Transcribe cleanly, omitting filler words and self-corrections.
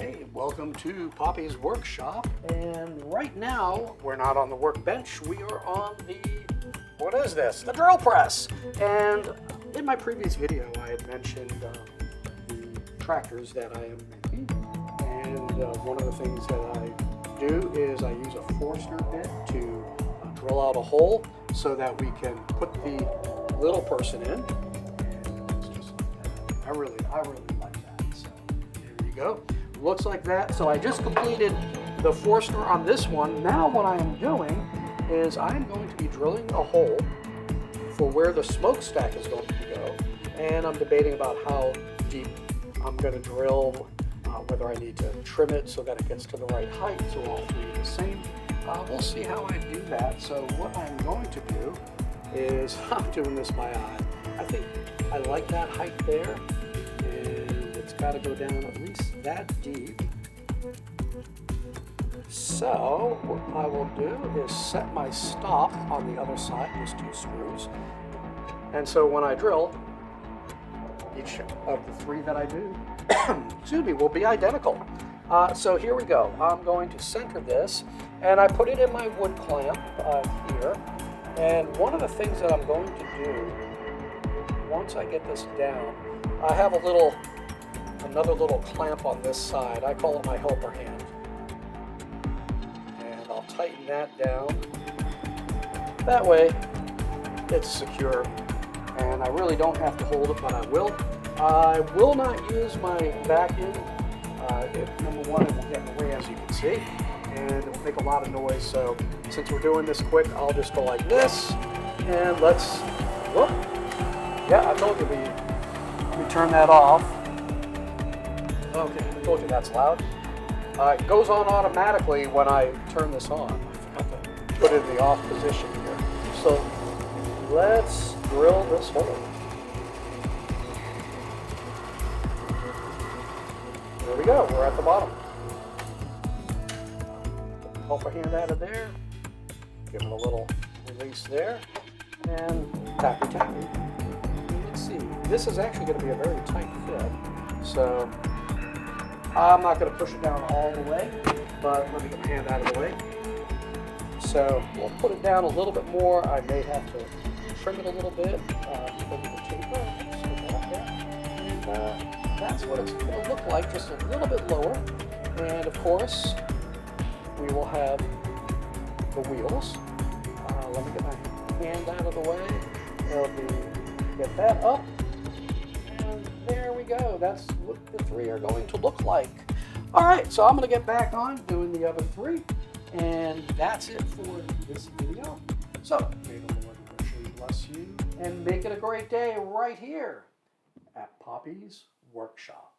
Hey, welcome to Poppy's Workshop. And right now, we're not on the workbench, we are on the, what is this? The drill press. And in my previous video, I had mentioned the tractors that I am making. And one of the things that I do is I use a Forstner bit to drill out a hole so that we can put the little person in. And it's just like that. I really like that. So there you go. Looks like that. So I just completed the Forstner on this one. Now what I am doing is I'm going to be drilling a hole for where the smokestack is going to go. And I'm debating about how deep I'm going to drill, whether I need to trim it so that it gets to the right height so all three are the same. We'll see how I do that. So what I'm going to do is I'm doing this by eye. I think I like that height there, and it's got to go down at least that deep. So what I will do is set my stop on the other side, just 2 screws. And so when I drill, each of the 3 that I do, excuse me, will be identical. So here we go. I'm going to center this, and I put it in my wood clamp here. And one of the things that I'm going to do, once I get this down, I have another little clamp on this side. I call it my helper hand. And I'll tighten that down. That way, it's secure. And I really don't have to hold it, but I will. I will not use my vacuum. Number one, it will get in the way, as you can see, and it will make a lot of noise. So since we're doing this quick, I'll just go like this, and let's, whoop. Yeah, I told you, we turn that off. Okay, I told you that's loud. It goes on automatically when I turn this on. I forgot to put it in the off position here. So let's drill this hole. There we go, we're at the bottom. Helper hand out of there, give it a little release there, and tappy tappy. You can see, this is actually going to be a very tight fit, so I'm not going to push it down all the way, but let me get my hand out of the way. So we'll put it down a little bit more. I may have to trim it a little bit because of the taper. And that's what it's going to look like, just a little bit lower. And of course, we will have the wheels. Let me get my hand out of the way. Get that up. And there we go. That's what the 3 are going to look like. All right, so I'm going to get back on doing the other 3. And that's it for this video. So may the Lord richly bless you and make it a great day right here at Poppy's Workshop.